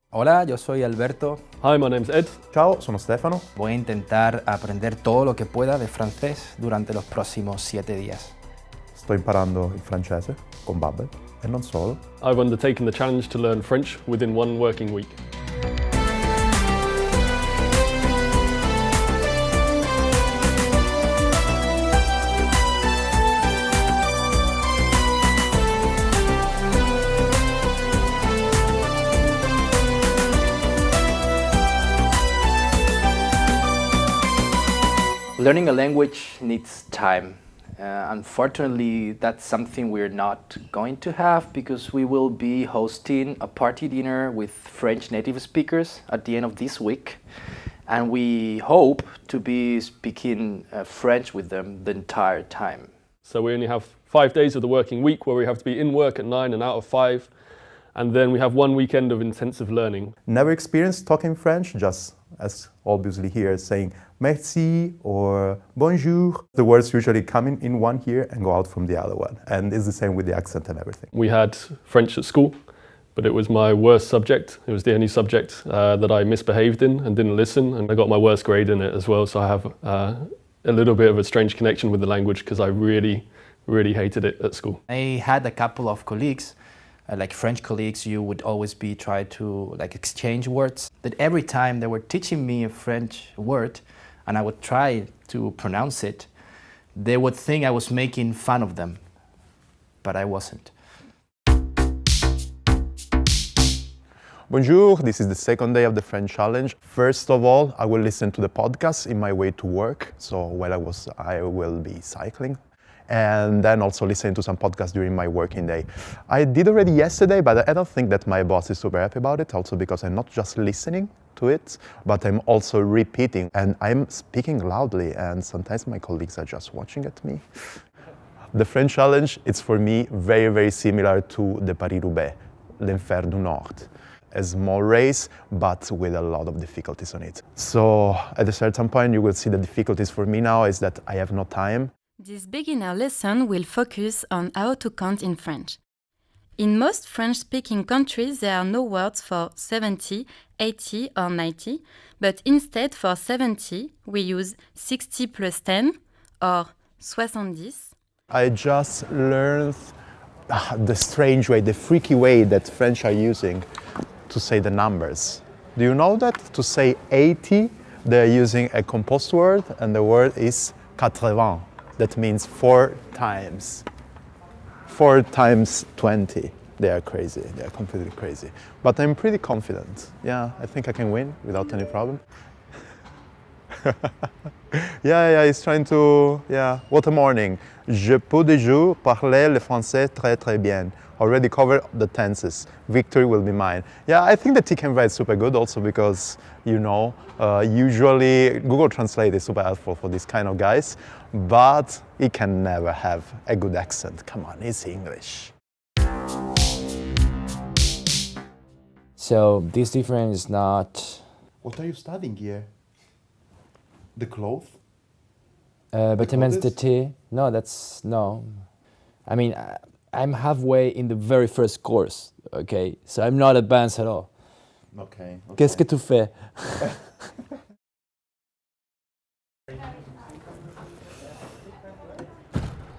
Hola, yo soy Alberto. Hi, my name's Ed. Ciao, sono Stefano. Voy a intentar aprender todo lo que pueda de francés durante los próximos 7 días. Sto imparando il francese con Babbel e non solo. I've undertaken the challenge to learn French within one working week. Learning a language needs time. Unfortunately, that's something we're not going to have because we will be hosting a party dinner with French native speakers at the end of this week. And we hope to be speaking French with them the entire time. So we only have 5 days of the working week where we have to be in work at 9 and out of 5. And then we have one weekend of intensive learning. Never experienced talking French, just as obviously here saying merci or bonjour. The words usually come in one ear and go out from the other one. And it's the same with the accent and everything. We had French at school, but it was my worst subject. It was the only subject that I misbehaved in and didn't listen, and I got my worst grade in it as well. So I have a little bit of a strange connection with the language because I really hated it at school. I had a couple of colleagues, like French colleagues. You would always be try to exchange words. That every time they were teaching me a French word, and I would try to pronounce it, they would think I was making fun of them, but I wasn't. Bonjour, this is the second day of the French challenge. First of all, I will listen to the podcast in my way to work. So while I will be cycling. And then also listen to some podcasts during my working day. I did already yesterday, but I don't think that my boss is super happy about it, also because I'm not just listening to it, but I'm also repeating, and I'm speaking loudly, and sometimes my colleagues are just watching at me. The French challenge, it's for me very similar to the Paris-Roubaix, l'Enfer du Nord. A small race, but with a lot of difficulties on it. So at a certain point, you will see the difficulties for me now is that I have no time. This beginner lesson will focus on how to count in French. In most French-speaking countries, there are no words for 70, 80 or 90, but instead for 70, we use 60 plus 10 or 70. I just learned the strange way, the freaky way that French are using to say the numbers. Do you know that? To say 80, they're using a composed word, and the word is 80. That means 4 times. 4 times 20. They are crazy. They are completely crazy. But I'm pretty confident. Yeah, I think I can win without any problem. Yeah, he's trying to, what a morning. Je peux déjà parler le français très bien. Already covered the tenses. Victory will be mine. Yeah, I think that he can write super good also because, usually Google Translate is super helpful for this kind of guys, but he can never have a good accent. Come on, it's English. So this difference is not... What are you studying here? The cloth? Bâtiments d'été? No, that's... No. I mean, I'm halfway in the very first course, okay? So I'm not advanced at all. Okay. Qu'est-ce que tu fais?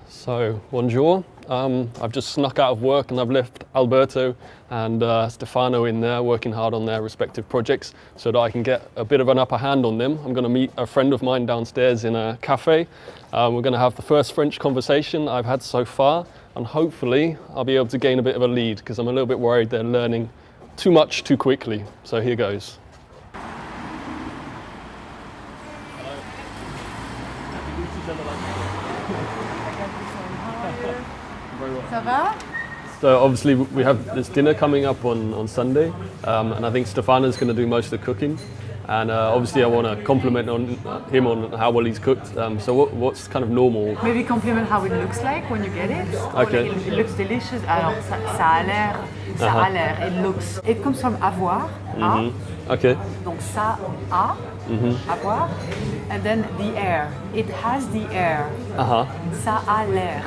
So, bonjour. I've just snuck out of work and I've left Alberto and Stefano in there working hard on their respective projects so that I can get a bit of an upper hand on them. I'm going to meet a friend of mine downstairs in a cafe. We're going to have the first French conversation I've had so far, and hopefully I'll be able to gain a bit of a lead because I'm a little bit worried they're learning too much too quickly. So here goes. Ça va? So obviously we have this dinner coming up on Sunday, and I think Stefano's going to do most of the cooking. And obviously I want to compliment him on how well he's cooked. So what's kind of normal? Maybe compliment how it looks like when you get it. Okay. It looks delicious. Alors ça a l'air. It comes from avoir. Okay. Donc ça a. Avoir. And then the air. It has the air. Ça a l'air.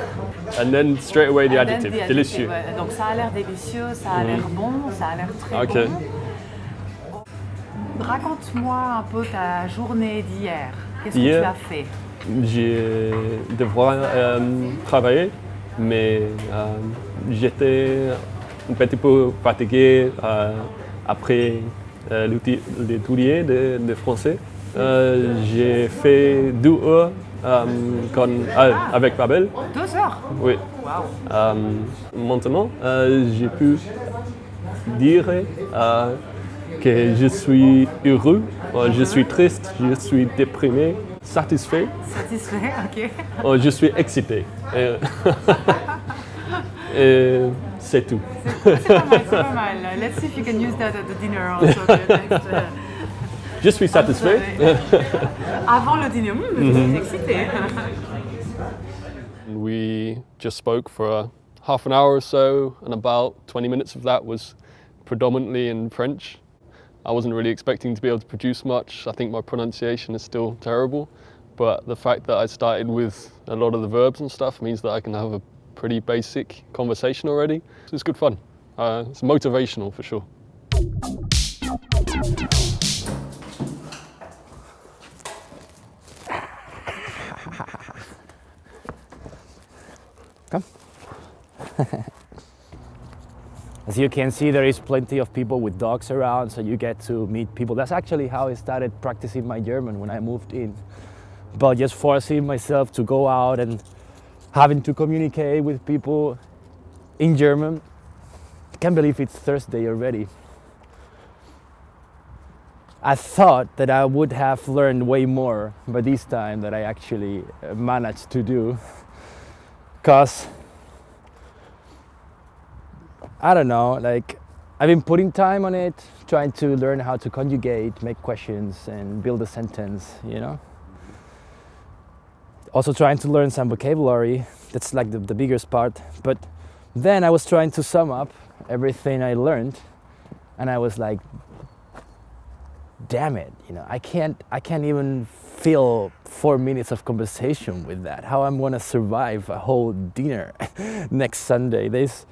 And then straight away the And adjective. then the Délicieux. adjective, ouais. Donc ça a l'air délicieux, ça a l'air bon, ça a l'air très Okay. bon. Raconte-moi un peu ta journée d'hier. Qu'est-ce que Hier, tu as fait? J'ai devoir travailler, mais j'étais un petit peu fatigué après l'étudier de français. J'ai fait 2 heures avec Babel. 2 heures? Oui. Waouh! Maintenant, j'ai pu dire que je suis heureux, je suis triste, je suis déprimé, satisfait, Satisfait, ok. je suis excité. Et c'est tout. C'est pas mal, c'est pas mal. Let's see if you can use that at the dinner also. The next, Je suis satisfait. Avant le dîner, je suis excitée. We just spoke for half an hour or so, and about 20 minutes of that was predominantly in French. I wasn't really expecting to be able to produce much. I think my pronunciation is still terrible, but the fact that I started with a lot of the verbs and stuff means that I can have a pretty basic conversation already. So it's good fun. It's motivational for sure. Come. As you can see, there is plenty of people with dogs around, so you get to meet people. That's actually how I started practicing my German when I moved in. But just forcing myself to go out and having to communicate with people in German. I can't believe it's Thursday already. I thought that I would have learned way more by this time that I actually managed to do. Because I don't know, like I've been putting time on it, trying to learn how to conjugate, make questions and build a sentence, you know. Also trying to learn some vocabulary, that's like the biggest part. But then I was trying to sum up everything I learned and I was like, damn it, you know, I can't even fill 4 minutes of conversation with that. How I'm gonna survive a whole dinner next Sunday? There's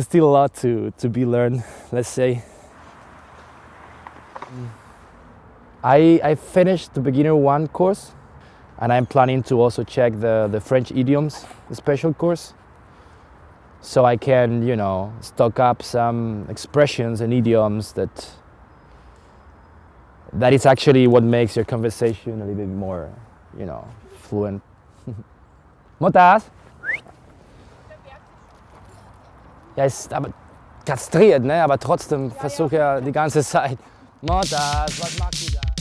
still a lot to be learned, let's say. I finished the Beginner 1 course and I'm planning to also check the French idioms special course so I can, you know, stock up some expressions and idioms that is actually what makes your conversation a little bit more, you know, fluent. Montaz? Ja, ist aber kastriert, ne? Aber trotzdem versuche er die ganze Zeit. Montaz, was machst du da?